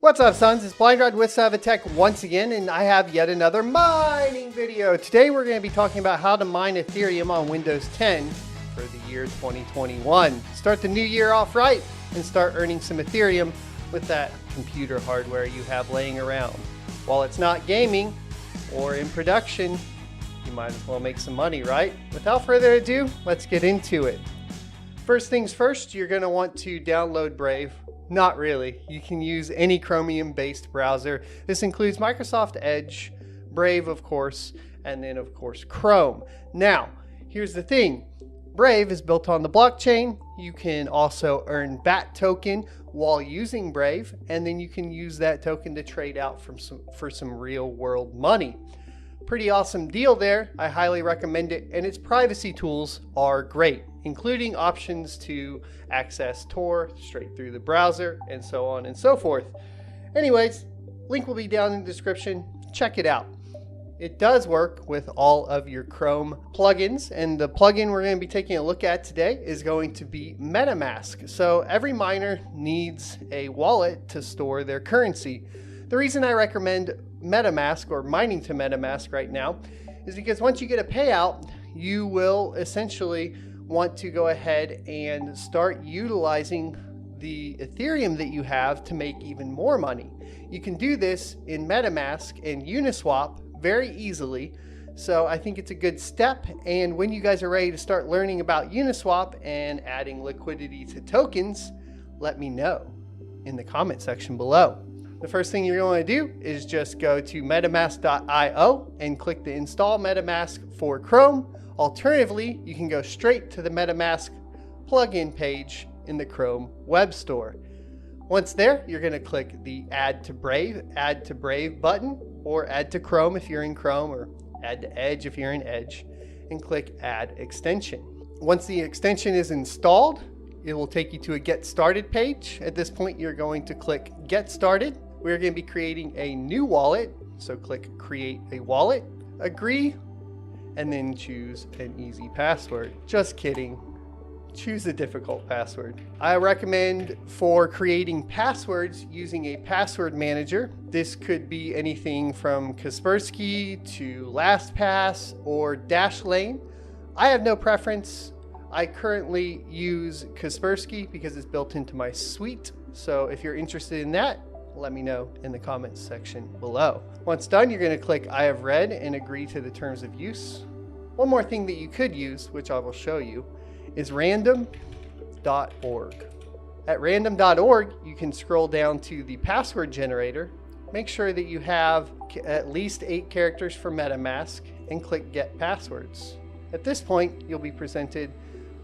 What's up, sons? It's Blind Rod with Savitech once again, and I have yet another mining video. Today we're going to be talking about how to mine Ethereum on Windows 10 for the year 2021. Start the new year off right and start earning some Ethereum with that computer hardware you have laying around. While it's not gaming or in production, you might as well make some money, right? Without further ado, let's get into it. First things first, you're going to want to download Brave. Not really. You can use any Chromium-based browser. This includes Microsoft Edge, Brave, of course, and then, of course, Chrome. Now, here's the thing. Brave is built on the blockchain. You can also earn BAT token while using Brave, and then you can use that token to trade out for some real-world money. Pretty awesome deal there. I highly recommend it, and its privacy tools are great, including options to access Tor straight through the browser and so on and so forth. Anyways, link will be down in the description. Check it out. It does work with all of your Chrome plugins, and the plugin we're going to be taking a look at today is going to be MetaMask. So every miner needs a wallet to store their currency. The reason I recommend MetaMask or mining to MetaMask right now is because once you get a payout, you will essentially want to go ahead and start utilizing the Ethereum that you have to make even more money. You can do this in MetaMask and Uniswap very easily. So I think it's a good step. And when you guys are ready to start learning about Uniswap and adding liquidity to tokens, let me know in the comment section below. The first thing you're going to do is just go to metamask.io and click the install MetaMask for Chrome. Alternatively, you can go straight to the MetaMask plugin page in the Chrome web store. Once there, you're going to click the Add to Brave button, or Add to Chrome if you're in Chrome, or Add to Edge if you're in Edge, and click Add Extension. Once the extension is installed, it will take you to a Get Started page. At this point, you're going to click Get Started. We're going to be creating a new wallet, so click Create a Wallet, agree, and then choose an easy password. Just kidding. Choose a difficult password. I recommend for creating passwords using a password manager. This could be anything from Kaspersky to LastPass or Dashlane. I have no preference. I currently use Kaspersky because it's built into my suite. So if you're interested in that, let me know in the comments section below. Once done, you're going to click I have read and agree to the terms of use. One more thing that you could use, which I will show you, is random.org. At random.org, you can scroll down to the password generator, make sure that you have at least 8 characters for MetaMask, and click Get Passwords. At this point, you'll be presented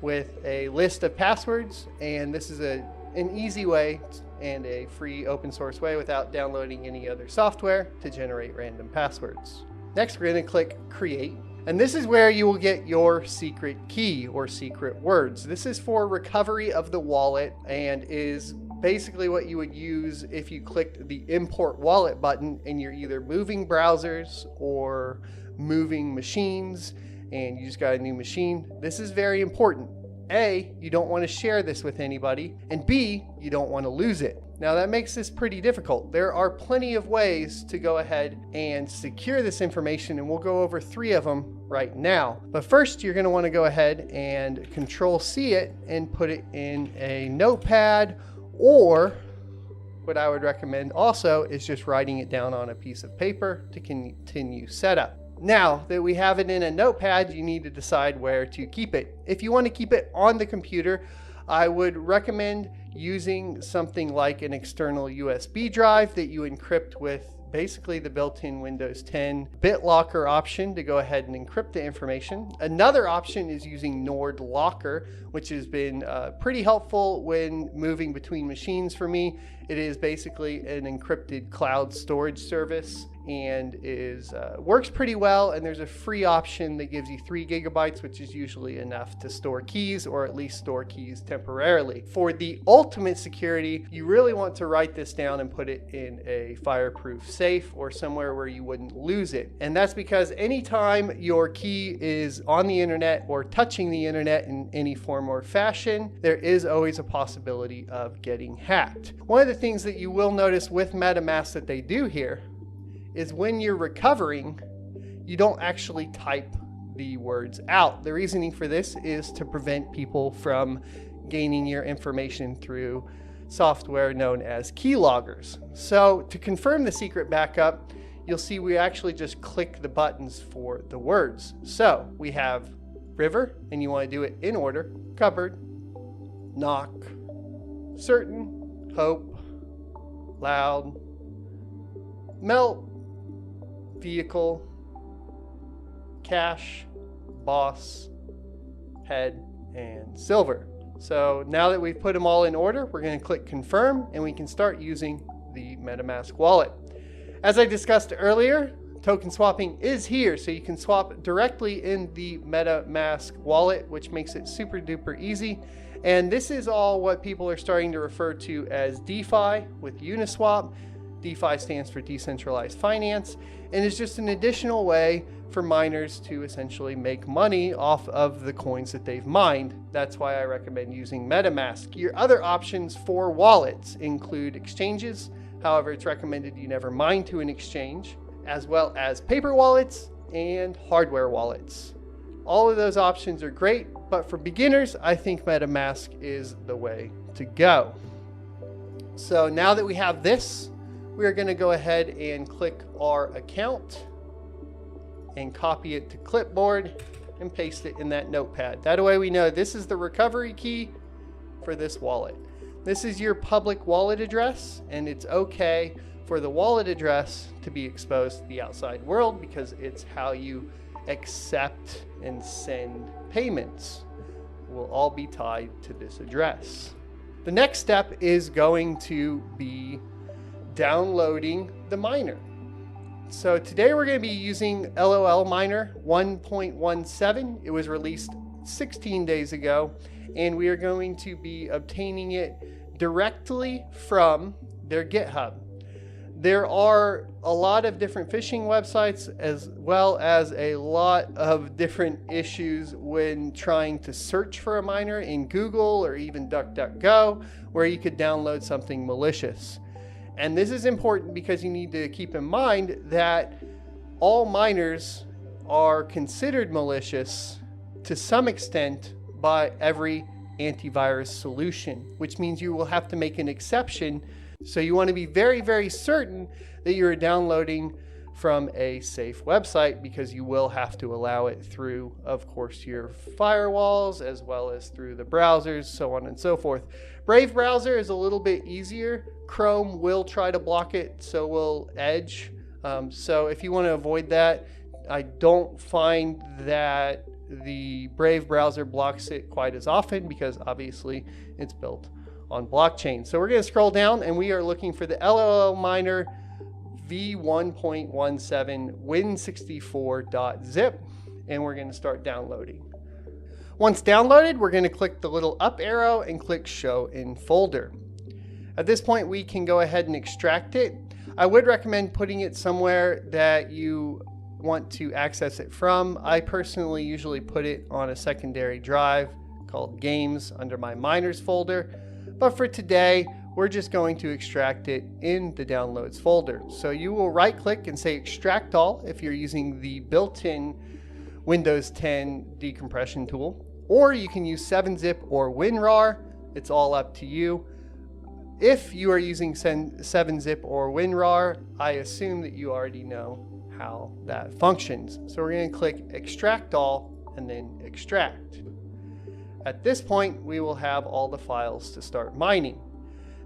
with a list of passwords, and this is an easy way and a free open source way without downloading any other software to generate random passwords. Next, we're going to click Create. And this is where you will get your secret key or secret words. This is for recovery of the wallet and is basically what you would use if you clicked the import wallet button and you're either moving browsers or moving machines and you just got a new machine. This is very important. A, you don't want to share this with anybody, and B, you don't want to lose it. Now that makes this pretty difficult. There are plenty of ways to go ahead and secure this information, and we'll go over 3 of them right now. But first, you're going to want to go ahead and Control-C it and put it in a notepad, or what I would recommend also is just writing it down on a piece of paper to continue setup. Now that we have it in a notepad, you need to decide where to keep it. If you want to keep it on the computer, I would recommend using something like an external USB drive that you encrypt with basically the built-in Windows 10 BitLocker option to go ahead and encrypt the information. Another option is using Nord Locker, which has been pretty helpful when moving between machines for me. It is basically an encrypted cloud storage service, and works pretty well. And there's a free option that gives you 3 gigabytes, which is usually enough to store keys, or at least store keys temporarily. For the ultimate security, you really want to write this down and put it in a fireproof safe or somewhere where you wouldn't lose it. And that's because anytime your key is on the internet or touching the internet in any form or fashion, there is always a possibility of getting hacked. One of the things that you will notice with MetaMask that they do here is when you're recovering, you don't actually type the words out. The reasoning for this is to prevent people from gaining your information through software known as keyloggers. So to confirm the secret backup, you'll see we actually just click the buttons for the words. So we have river, and you want to do it in order: cupboard, knock, certain, hope, loud, melt, vehicle, cash, boss, head, and silver. So now that we've put them all in order, we're going to click confirm, and we can start using the MetaMask wallet. As I discussed earlier, token swapping is here, so you can swap directly in the MetaMask wallet, which makes it super duper easy. And this is all what people are starting to refer to as DeFi with Uniswap. DeFi stands for decentralized finance, and is just an additional way for miners to essentially make money off of the coins that they've mined. That's why I recommend using MetaMask. Your other options for wallets include exchanges. However, it's recommended you never mine to an exchange, as well as paper wallets and hardware wallets. All of those options are great, but for beginners, I think MetaMask is the way to go. So now that we have this, we're going to go ahead and click our account and copy it to clipboard and paste it in that notepad. That way we know this is the recovery key for this wallet. This is your public wallet address, and it's okay for the wallet address to be exposed to the outside world because it's how you accept and send payments. Will all be tied to this address. The next step is going to be downloading the miner. So today we're going to be using LOL Miner 1.17. It was released 16 days ago, and we are going to be obtaining it directly from their GitHub. There are a lot of different phishing websites, as well as a lot of different issues when trying to search for a miner in Google or even DuckDuckGo, where you could download something malicious. And this is important because you need to keep in mind that all miners are considered malicious to some extent by every antivirus solution, which means you will have to make an exception. So you want to be very, very certain that you're downloading from a safe website, because you will have to allow it through, of course, your firewalls, as well as through the browsers, so on and so forth. Brave browser is a little bit easier. Chrome will try to block it, so will Edge. So if you want to avoid that, I don't find that the Brave browser blocks it quite as often, because obviously it's built on blockchain. So we're going to scroll down, and we are looking for the LOL Miner v1.17 win64.zip, and we're going to start downloading. Once downloaded, we're going to click the little up arrow and click show in folder. At this point, we can go ahead and extract it. I would recommend putting it somewhere that you want to access it from. I personally usually put it on a secondary drive called games under my miners folder, but for today, we're just going to extract it in the downloads folder. So you will right click and say extract all if you're using the built-in Windows 10 decompression tool, or you can use 7-zip or WinRAR. It's all up to you. If you are using 7-zip or WinRAR, I assume that you already know how that functions. So we're going to click extract all and then extract. At this point, we will have all the files to start mining.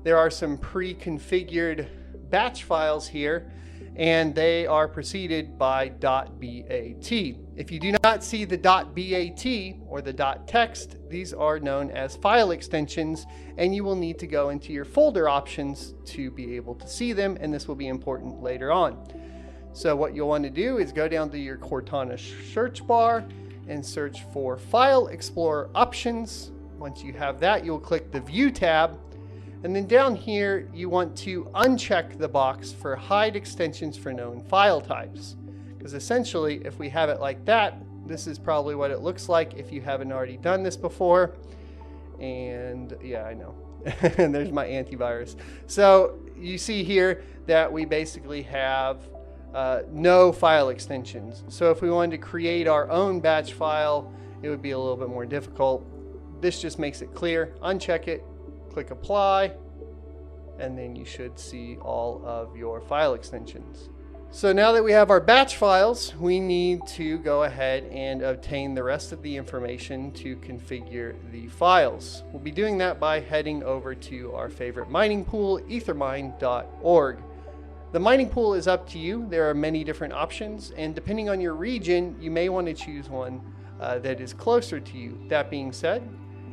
There are some pre-configured batch files here, and they are preceded by .bat. If you do not see the .bat or the .text, these are known as file extensions, and you will need to go into your folder options to be able to see them, and this will be important later on. So what you'll want to do is go down to your Cortana search bar and search for File Explorer Options. Once you have that, you'll click the View tab. And then down here, you want to uncheck the box for Hide Extensions for Known File Types. Because essentially, if we have it like that, this is probably what it looks like if you haven't already done this before. And yeah, I know. And there's my antivirus. So you see here that we basically have no file extensions. So if we wanted to create our own batch file, it would be a little bit more difficult. This just makes it clear. Uncheck it, click apply, and then you should see all of your file extensions. So now that we have our batch files, we need to go ahead and obtain the rest of the information to configure the files. We'll be doing that by heading over to our favorite mining pool, ethermine.org. The mining pool is up to you. There are many different options, and depending on your region, you may want to choose one that is closer to you. That being said,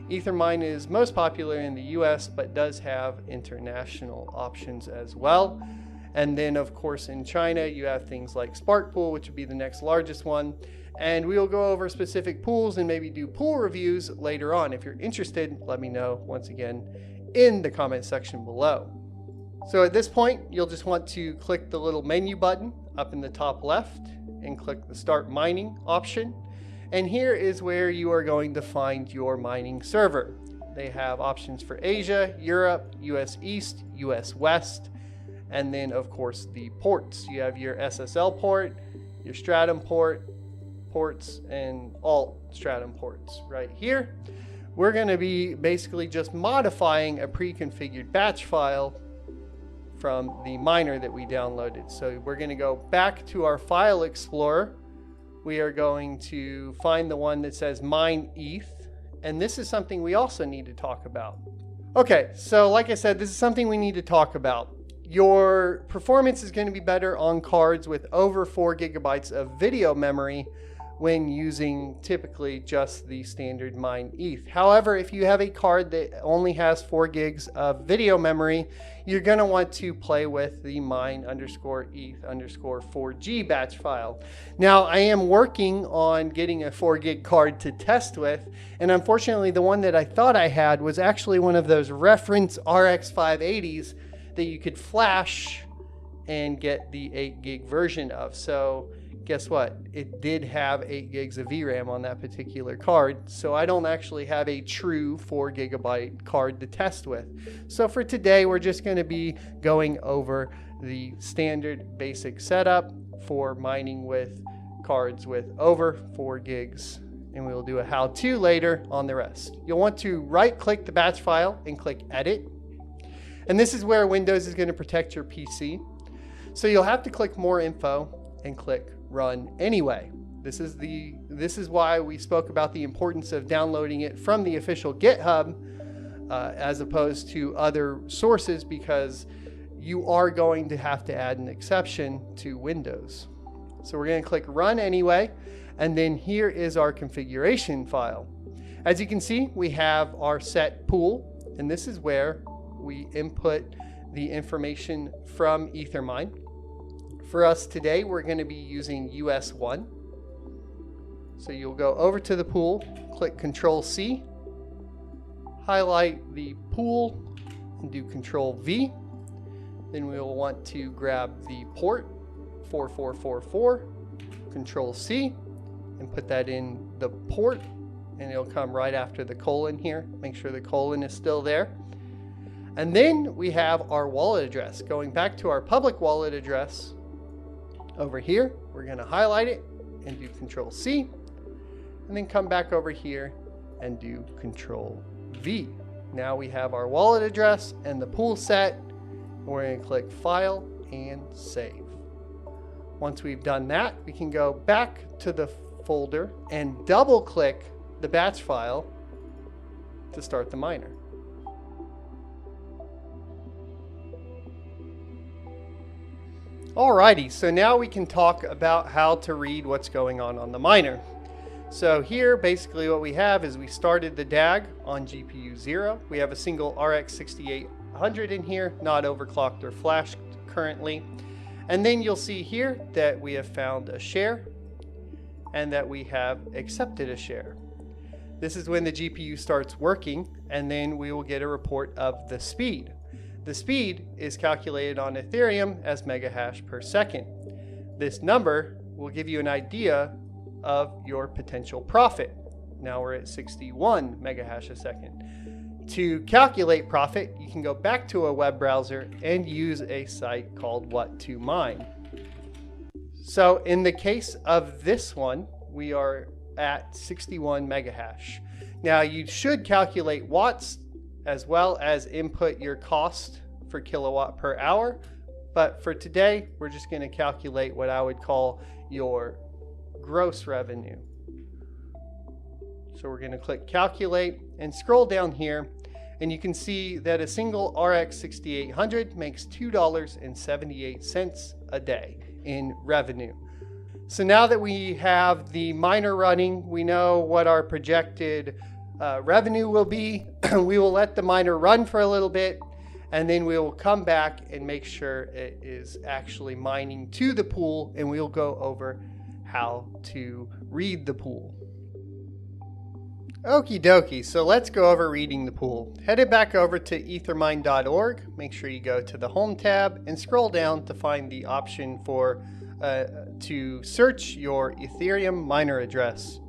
Ethermine is most popular in the US, but does have international options as well. And then, of course, in China, you have things like SparkPool, which would be the next largest one. And we will go over specific pools and maybe do pool reviews later on. If you're interested, let me know once again in the comment section below. So at this point, you'll just want to click the little menu button up in the top left and click the Start Mining option. And here is where you are going to find your mining server. They have options for Asia, Europe, US East, US West, and then of course the ports. You have your SSL port, your Stratum ports, and alt Stratum ports right here. We're going to be basically just modifying a pre-configured batch file from the miner that we downloaded. So we're going to go back to our file explorer. We are going to find the one that says mine ETH, and this is something we also need to talk about. Okay, so like I said, this is something we need to talk about. Your performance is going to be better on cards with over 4 gigabytes of video memory when using typically just the standard mine ETH. However, if you have a card that only has 4 gigs of video memory, you're going to want to play with the mine_ETH_4G batch file. Now, I am working on getting a 4 gig card to test with, and unfortunately the one that I thought I had was actually one of those reference RX 580s that you could flash and get the 8 gig version of. So guess what? It did have 8 gigs of VRAM on that particular card, so I don't actually have a true 4 gigabyte card to test with. So for today, we're just going to be going over the standard basic setup for mining with cards with over 4 gigs, and we'll do a how-to later on the rest. You'll want to right-click the batch file and click Edit, and this is where Windows is going to protect your PC. So you'll have to click More Info and click Run Anyway. This is why we spoke about the importance of downloading it from the official GitHub as opposed to other sources, because you are going to have to add an exception to Windows. So we're going to click Run Anyway, and then here is our configuration file. As you can see, we have our set pool, and this is where we input the information from Ethermine. For us today, we're going to be using US1. So you'll go over to the pool, click Control-C, highlight the pool, and do Control-V. Then we will want to grab the port 4444, Control-C, and put that in the port, and it'll come right after the colon here. Make sure the colon is still there. And then we have our wallet address. Going back to our public wallet address, over here, we're going to highlight it and do Control-C, and then come back over here and do Control-V. Now we have our wallet address and the pool set. We're going to click File and Save. Once we've done that, we can go back to the folder and double click the batch file to start the miner. Alrighty, so now we can talk about how to read what's going on the miner. So here, basically what we have is we started the DAG on GPU 0. We have a single RX 6800 in here, not overclocked or flashed currently. And then you'll see here that we have found a share and that we have accepted a share. This is when the GPU starts working, and then we will get a report of the speed. The speed is calculated on Ethereum as megahash per second. This number will give you an idea of your potential profit. Now we're at 61 megahash a second. To calculate profit, you can go back to a web browser and use a site called What to Mine. So in the case of this one, we are at 61 megahash. Now you should calculate watts as well as input your cost for kilowatt per hour. But for today, we're just going to calculate what I would call your gross revenue. So we're going to click calculate and scroll down here, and you can see that a single RX 6800 makes $2.78 a day in revenue. So now that we have the miner running, we know what our projected revenue will be. We will let the miner run for a little bit, and then we will come back and make sure it is actually mining to the pool, and we'll go over how to read the pool. Okie dokie, so let's go over reading the pool. Headed back over to ethermine.org, make sure you go to the home tab and scroll down to find the option for to search your Ethereum miner address.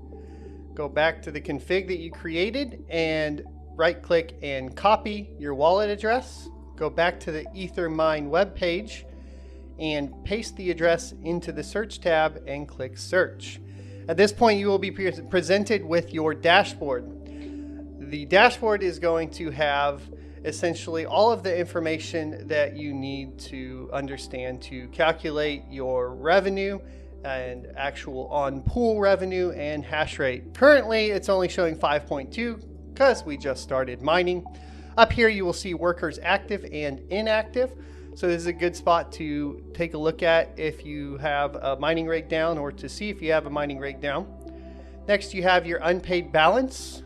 Go back to the config that you created and right click and copy your wallet address. Go back to the Ethermine webpage and paste the address into the search tab and click search. At this point, you will be presented with your dashboard. The dashboard is going to have essentially all of the information that you need to understand to calculate your revenue and actual on-pool revenue and hash rate. Currently, it's only showing 5.2 because we just started mining. Up here, you will see workers active and inactive. So this is a good spot to take a look at if you have a mining rig down, or to see if you have a mining rig down. Next, you have your unpaid balance.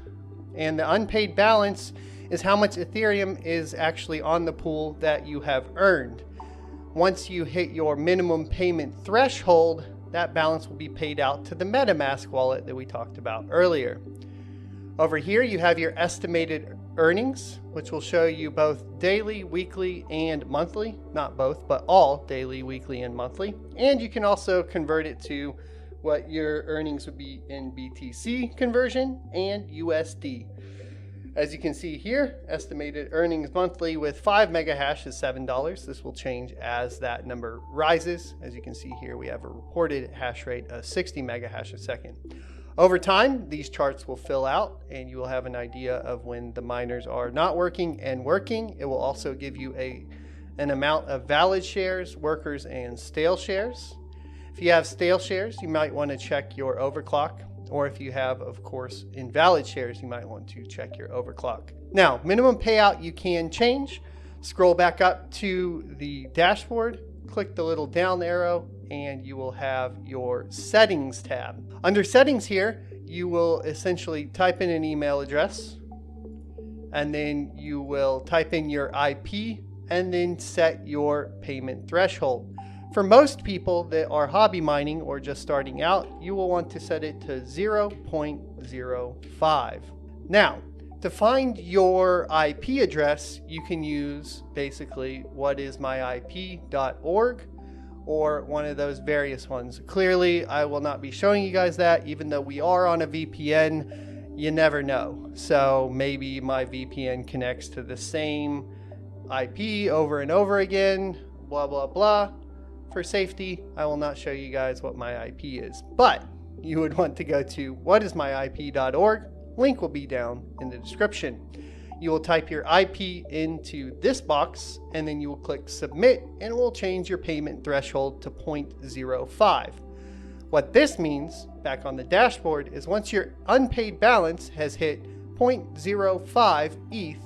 And the unpaid balance is how much Ethereum is actually on the pool that you have earned. Once you hit your minimum payment threshold, that balance will be paid out to the MetaMask wallet that we talked about earlier. Over here, you have your estimated earnings, which will show you both daily, weekly, and monthly. Not both, but all daily, weekly, and monthly. And you can also convert it to what your earnings would be in BTC conversion and USD. As you can see here, estimated earnings monthly with 5 megahash is $7. This will change as that number rises. As you can see here, we have a reported hash rate of 60 megahash a second. Over time, these charts will fill out and you will have an idea of when the miners are not working and working. It will also give you an amount of valid shares, workers, and stale shares. If you have stale shares, you might want to check your overclock. Or if you have, of course, invalid shares, you might want to check your overclock. Now, minimum payout you can change. Scroll back up to the dashboard, click the little down arrow, and you will have your settings tab. Under settings here, you will essentially type in an email address, and then you will type in your IP, and then set your payment threshold. For most people that are hobby mining or just starting out, you will want to set it to 0.05. Now, to find your IP address, you can use basically whatismyip.org or one of those various ones. Clearly, I will not be showing you guys that, even though we are on a VPN. You never know. So maybe my VPN connects to the same IP over and over again, blah, blah, blah. For safety, I will not show you guys what my IP is, but you would want to go to whatismyip.org. Link will be down in the description. You will type your IP into this box, and then you will click submit, and it will change your payment threshold to 0.05. What this means, back on the dashboard, is once your unpaid balance has hit 0.05 ETH,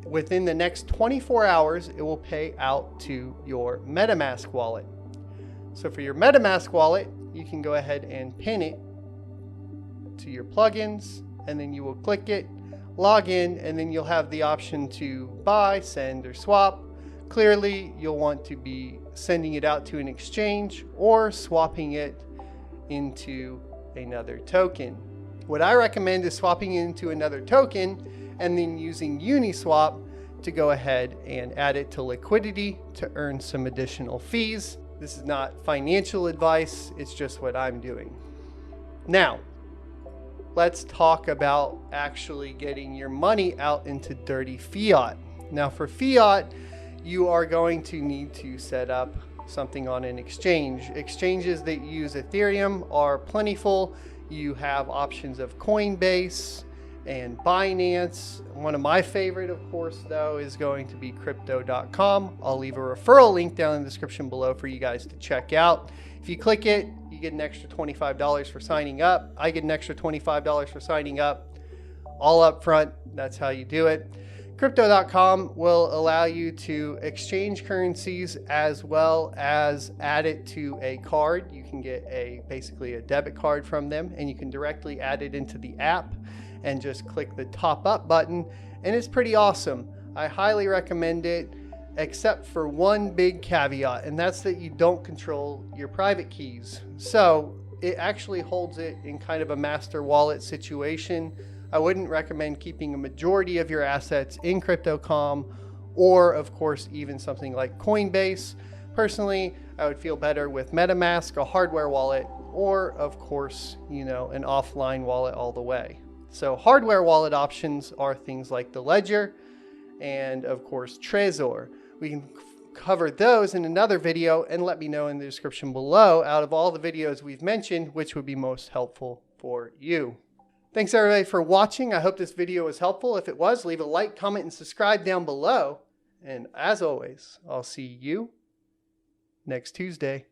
within the next 24 hours, it will pay out to your MetaMask wallet. So for your MetaMask wallet, you can go ahead and pin it to your plugins, and then you will click it, log in, and then you'll have the option to buy, send, or swap. Clearly, you'll want to be sending it out to an exchange or swapping it into another token. What I recommend is swapping it into another token and then using Uniswap to go ahead and add it to liquidity to earn some additional fees. This is not financial advice, it's just what I'm doing. Now, let's talk about actually getting your money out into dirty fiat. Now for fiat, you are going to need to set up something on an exchange. Exchanges that use Ethereum are plentiful. You have options of Coinbase and Binance. One of my favorite, of course, though, is going to be crypto.com. I'll leave a referral link down in the description below for you guys to check out. If you click it, you get an extra $25 for signing up. I get an extra $25 for signing up, all up front. That's how you do it. Crypto.com will allow you to exchange currencies as well as add it to a card. You can get basically a debit card from them, and you can directly add it into the app and just click the top up button, and it's pretty awesome. I highly recommend it, except for one big caveat, and that's that you don't control your private keys. So it actually holds it in kind of a master wallet situation. I wouldn't recommend keeping a majority of your assets in Crypto.com or, of course, even something like Coinbase. Personally, I would feel better with MetaMask, a hardware wallet, or, of course, an offline wallet all the way. So hardware wallet options are things like the Ledger and, of course, Trezor. We can cover those in another video, and let me know in the description below, out of all the videos we've mentioned, which would be most helpful for you. Thanks everybody for watching. I hope this video was helpful. If it was, leave a like, comment, and subscribe down below. And as always, I'll see you next Tuesday.